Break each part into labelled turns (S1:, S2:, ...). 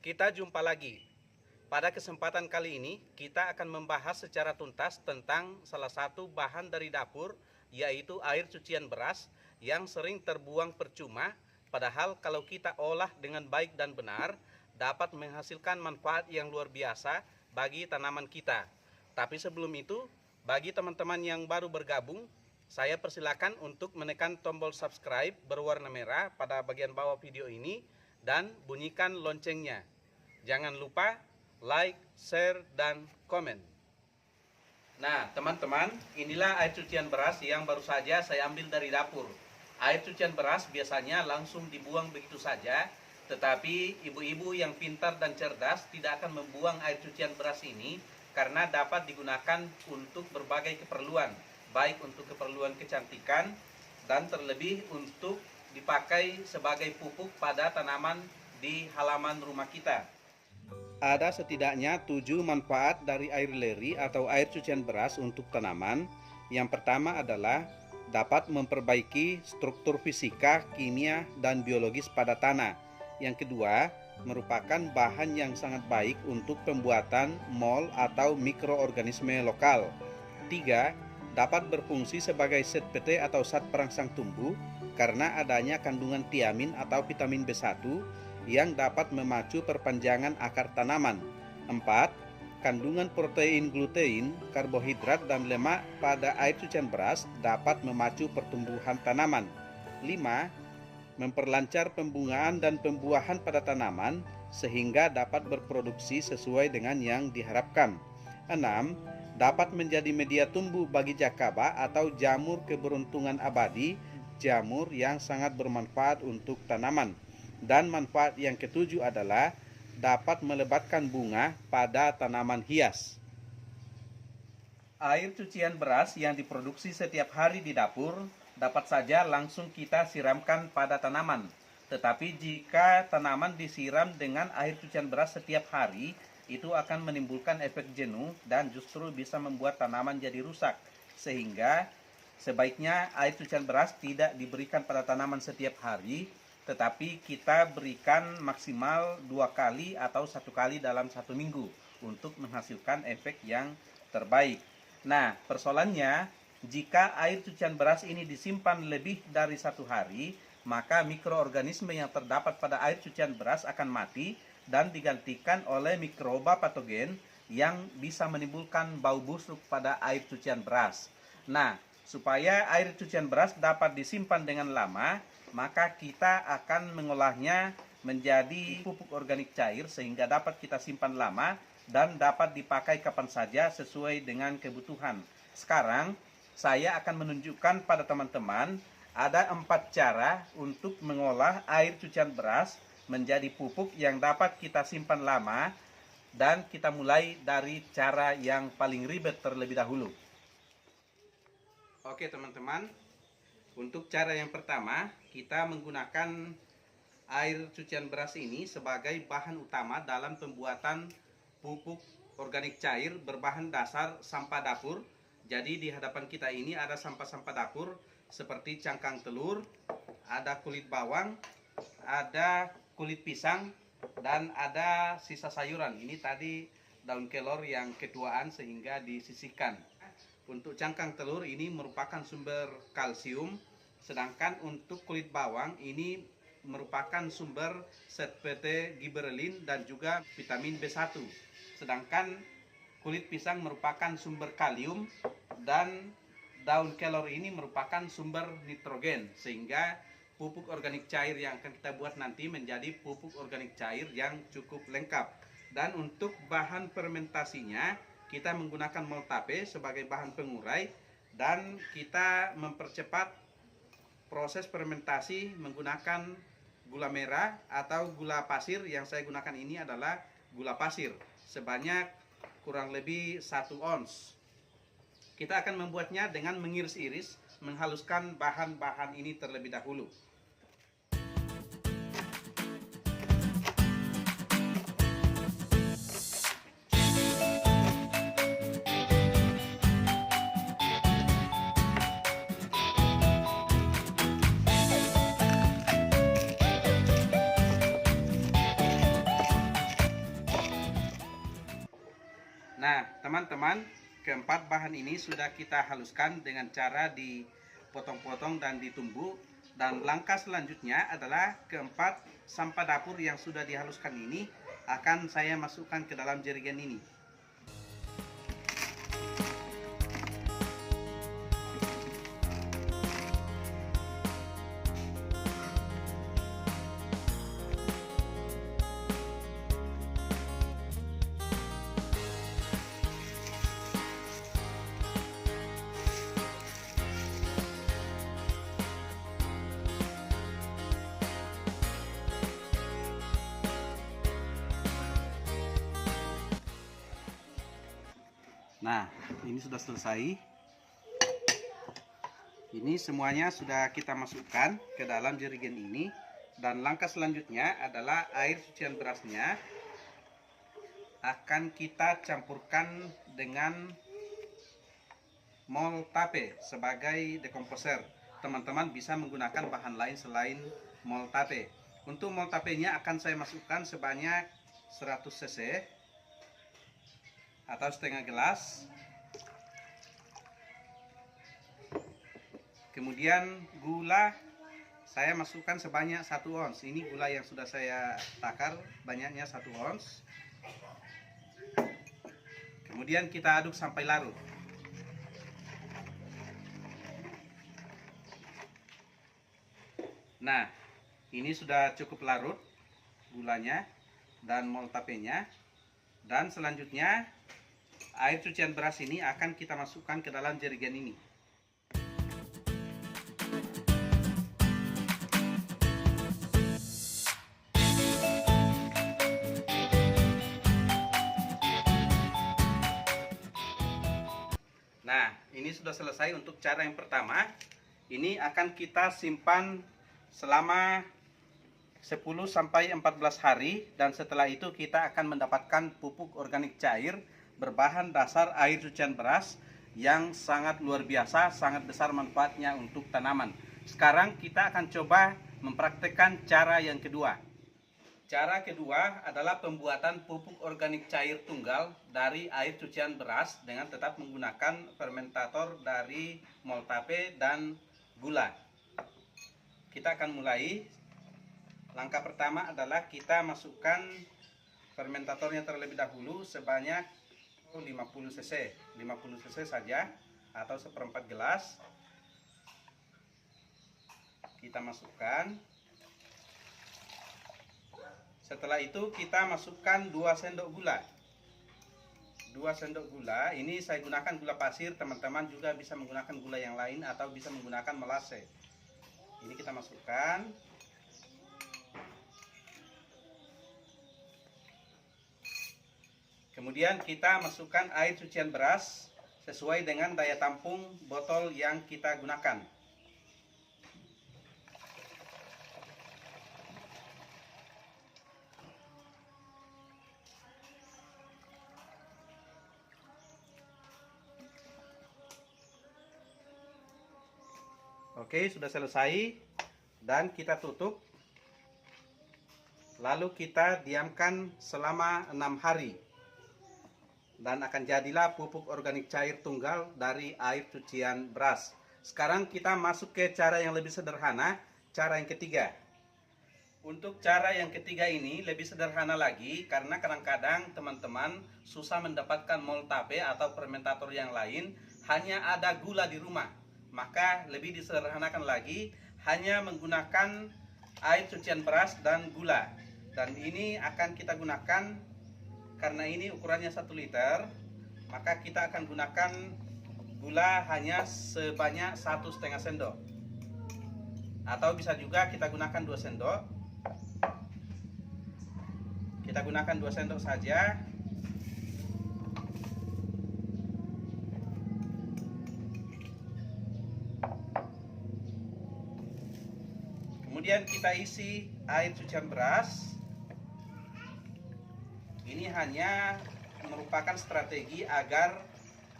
S1: Kita jumpa lagi. Pada kesempatan kali ini, kita akan membahas secara tuntas tentang salah satu bahan dari dapur, yaitu air cucian beras yang sering terbuang percuma, padahal kalau kita olah dengan baik dan benar, dapat menghasilkan manfaat yang luar biasa bagi tanaman kita. Tapi sebelum itu, bagi teman-teman yang baru bergabung, saya persilakan untuk menekan tombol subscribe berwarna merah pada bagian bawah video ini dan bunyikan loncengnya. Jangan lupa like, share, dan komen. Nah, teman-teman, inilah air cucian beras yang baru saja saya ambil dari dapur. Air cucian beras biasanya langsung dibuang begitu saja, tetapi ibu-ibu yang pintar dan cerdas tidak akan membuang air cucian beras ini karena dapat digunakan untuk berbagai keperluan, baik untuk keperluan kecantikan dan terlebih untuk dipakai sebagai pupuk pada tanaman di halaman rumah kita. Ada setidaknya 7 manfaat dari air leri atau air cucian beras untuk tanaman. Yang pertama adalah dapat memperbaiki struktur fisika, kimia, dan biologis pada tanah. Yang kedua, merupakan bahan yang sangat baik untuk pembuatan mol atau mikroorganisme lokal. 3. Dapat berfungsi sebagai zat PT atau zat perangsang tumbuh karena adanya kandungan tiamin atau vitamin B1 yang dapat memacu perpanjangan akar tanaman. 4. Kandungan protein, glutein, karbohidrat, dan lemak pada air cucian beras dapat memacu pertumbuhan tanaman. 5. Memperlancar pembungaan dan pembuahan pada tanaman sehingga dapat berproduksi sesuai dengan yang diharapkan. 6. Dapat menjadi media tumbuh bagi jakaba atau jamur keberuntungan abadi, jamur yang sangat bermanfaat untuk tanaman. Dan manfaat yang ketujuh adalah dapat melebatkan bunga pada tanaman hias. Air cucian beras yang diproduksi setiap hari di dapur dapat saja langsung kita siramkan pada tanaman. Tetapi jika tanaman disiram dengan air cucian beras setiap hari, itu akan menimbulkan efek jenuh dan justru bisa membuat tanaman jadi rusak. Sehingga sebaiknya air cucian beras tidak diberikan pada tanaman setiap hari, tetapi kita berikan maksimal 2 kali atau 1 kali dalam 1 minggu untuk menghasilkan efek yang terbaik. Nah, persoalannya jika air cucian beras ini disimpan lebih dari 1 hari, maka mikroorganisme yang terdapat pada air cucian beras akan mati dan digantikan oleh mikroba patogen yang bisa menimbulkan bau busuk pada air cucian beras. Nah, supaya air cucian beras dapat disimpan dengan lama, maka kita akan mengolahnya menjadi pupuk organik cair sehingga dapat kita simpan lama dan dapat dipakai kapan saja sesuai dengan kebutuhan. Sekarang saya akan menunjukkan pada teman-teman ada 4 cara untuk mengolah air cucian beras menjadi pupuk yang dapat kita simpan lama, dan kita mulai dari cara yang paling ribet terlebih dahulu. Oke teman-teman, untuk cara yang pertama, kita menggunakan air cucian beras ini sebagai bahan utama dalam pembuatan pupuk organik cair berbahan dasar sampah dapur. Jadi di hadapan kita ini ada sampah-sampah dapur seperti cangkang telur, ada kulit bawang, ada kulit pisang, dan ada sisa sayuran. Ini tadi daun kelor yang ketuaan sehingga disisihkan. Untuk cangkang telur ini merupakan sumber kalsium, sedangkan untuk kulit bawang ini merupakan sumber zat PT giberelin dan juga vitamin B1. Sedangkan kulit pisang merupakan sumber kalium dan daun kelor ini merupakan sumber nitrogen, sehingga pupuk organik cair yang akan kita buat nanti menjadi pupuk organik cair yang cukup lengkap. Dan untuk bahan fermentasinya, kita menggunakan moltape sebagai bahan pengurai, dan kita mempercepat proses fermentasi menggunakan gula merah atau gula pasir. Yang saya gunakan ini adalah gula pasir sebanyak kurang lebih 1 ons. Kita akan membuatnya dengan mengiris-iris, menghaluskan bahan-bahan ini terlebih dahulu. Nah, teman-teman, keempat bahan ini sudah kita haluskan dengan cara dipotong-potong dan ditumbuk. Dan langkah selanjutnya adalah keempat sampah dapur yang sudah dihaluskan ini akan saya masukkan ke dalam jerigen ini. Nah, ini sudah selesai. Ini semuanya sudah kita masukkan ke dalam jerigen ini. Dan langkah selanjutnya adalah air cucian berasnya akan kita campurkan dengan moltape sebagai dekomposer. Teman-teman bisa menggunakan bahan lain selain moltape. Untuk moltapenya akan saya masukkan sebanyak 100 cc atau setengah gelas. Kemudian gula saya masukkan sebanyak 1 ons. Ini gula yang sudah saya takar, banyaknya 1 ons. Kemudian kita aduk sampai larut. Nah, ini sudah cukup larut gulanya dan moltapenya. Dan selanjutnya air cucian beras ini akan kita masukkan ke dalam jerigen ini. Nah, ini sudah selesai untuk cara yang pertama. Ini akan kita simpan selama 10 sampai 14 hari dan setelah itu kita akan mendapatkan pupuk organik cair berbahan dasar air cucian beras yang sangat luar biasa, sangat besar manfaatnya untuk tanaman. Sekarang kita akan coba mempraktekkan cara yang kedua. Cara kedua adalah pembuatan pupuk organik cair tunggal dari air cucian beras dengan tetap menggunakan fermentator dari moltape dan gula. Kita akan mulai. Langkah pertama adalah kita masukkan fermentatornya terlebih dahulu sebanyak 50 cc. 50 cc saja atau seperempat gelas. Kita masukkan. Setelah itu kita masukkan 2 sendok gula. 2 sendok gula, ini saya gunakan gula pasir, teman-teman juga bisa menggunakan gula yang lain atau bisa menggunakan melase. Ini kita masukkan. Kemudian kita masukkan air cucian beras sesuai dengan daya tampung botol yang kita gunakan. Oke, sudah selesai dan kita tutup. Lalu kita diamkan selama 6 hari. Dan akan jadilah pupuk organik cair tunggal dari air cucian beras. Sekarang kita masuk ke cara yang lebih sederhana, cara yang ketiga. Untuk cara yang ketiga ini lebih sederhana lagi karena kadang-kadang teman-teman susah mendapatkan moltape atau fermentator yang lain, hanya ada gula di rumah. Maka lebih disederhanakan lagi, hanya menggunakan air cucian beras dan gula. Dan ini akan kita gunakan karena ini ukurannya 1 liter, maka kita akan gunakan gula hanya sebanyak 1,5 sendok. Atau bisa juga kita gunakan 2 sendok. Kita gunakan 2 sendok saja. Kemudian kita isi air cucian beras. Ini hanya merupakan strategi agar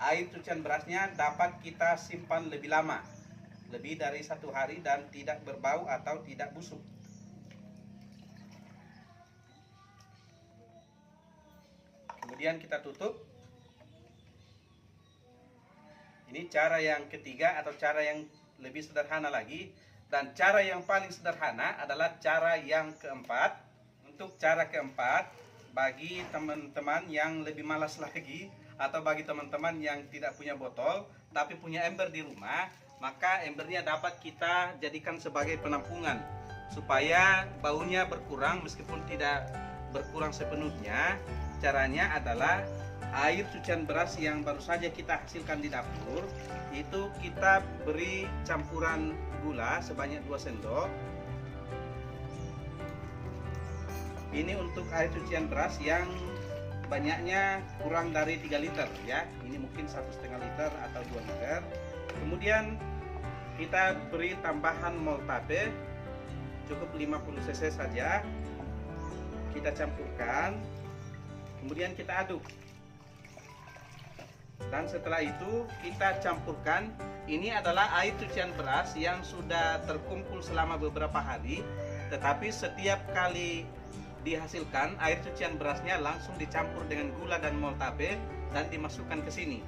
S1: air cucian berasnya dapat kita simpan lebih lama, lebih dari 1 hari dan tidak berbau atau tidak busuk. Kemudian kita tutup. Ini cara yang ketiga atau cara yang lebih sederhana lagi. Dan cara yang paling sederhana adalah cara yang keempat. Untuk cara keempat, bagi teman-teman yang lebih malas lagi, atau bagi teman-teman yang tidak punya botol tapi punya ember di rumah, maka embernya dapat kita jadikan sebagai penampungan supaya baunya berkurang meskipun tidak berkurang sepenuhnya. Caranya adalah air cucian beras yang baru saja kita hasilkan di dapur, itu kita beri campuran gula sebanyak 2 sendok. Ini untuk air cucian beras yang banyaknya kurang dari 3 liter ya. Ini mungkin 1,5 liter atau 2 liter. Kemudian kita beri tambahan moltape cukup 50 cc saja. Kita campurkan. Kemudian kita aduk. Dan setelah itu kita campurkan. Ini adalah air cucian beras yang sudah terkumpul selama beberapa hari, tetapi setiap kali dihasilkan air cucian berasnya langsung dicampur dengan gula dan moltape dan dimasukkan ke sini.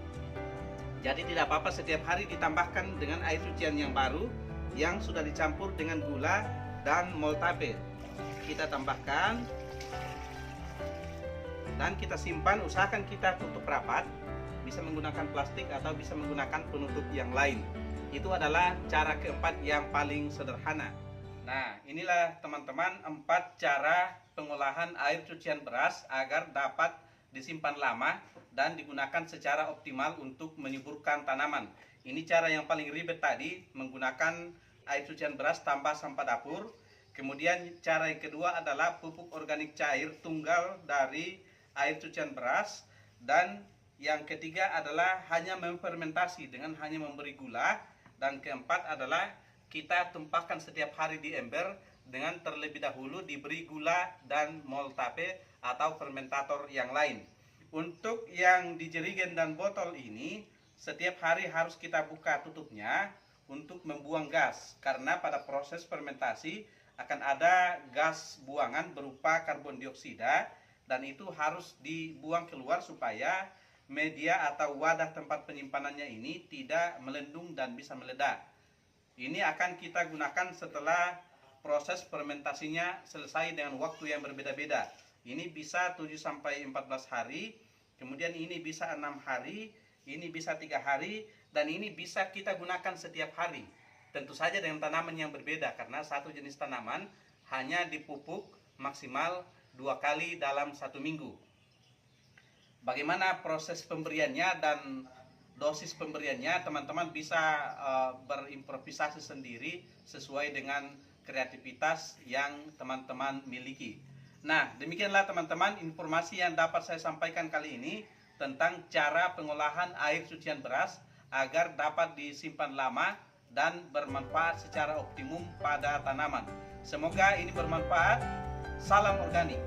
S1: Jadi tidak apa-apa setiap hari ditambahkan dengan air cucian yang baru yang sudah dicampur dengan gula dan moltape. Kita tambahkan dan kita simpan. Usahakan kita tutup rapat, bisa menggunakan plastik atau bisa menggunakan penutup yang lain. Itu adalah cara keempat yang paling sederhana. Nah, inilah teman-teman 4 cara pengolahan air cucian beras agar dapat disimpan lama dan digunakan secara optimal untuk menyuburkan tanaman. Ini cara yang paling ribet tadi, menggunakan air cucian beras tambah sampah dapur. Kemudian cara yang kedua adalah pupuk organik cair tunggal dari air cucian beras. Dan yang ketiga adalah hanya memfermentasi dengan hanya memberi gula. Dan keempat adalah kita tumpahkan setiap hari di ember dengan terlebih dahulu diberi gula dan moltape atau fermentator yang lain. Untuk yang di jerigen dan botol ini, setiap hari harus kita buka tutupnya untuk membuang gas, karena pada proses fermentasi akan ada gas buangan berupa karbon dioksida, dan itu harus dibuang keluar supaya media atau wadah tempat penyimpanannya ini tidak melendung dan bisa meledak. Ini akan kita gunakan setelah proses fermentasinya selesai dengan waktu yang berbeda-beda. Ini bisa 7-14 hari, kemudian ini bisa 6 hari, ini bisa 3 hari, dan ini bisa kita gunakan setiap hari. Tentu saja dengan tanaman yang berbeda, karena satu jenis tanaman hanya dipupuk maksimal 2 kali dalam 1 minggu. Bagaimana proses pemberiannya dan dosis pemberiannya, teman-teman bisa berimprovisasi sendiri sesuai dengan kreativitas yang teman-teman miliki. Nah, demikianlah teman-teman informasi yang dapat saya sampaikan kali ini tentang cara pengolahan air cucian beras agar dapat disimpan lama dan bermanfaat secara optimum pada tanaman. Semoga ini bermanfaat. Salam organik.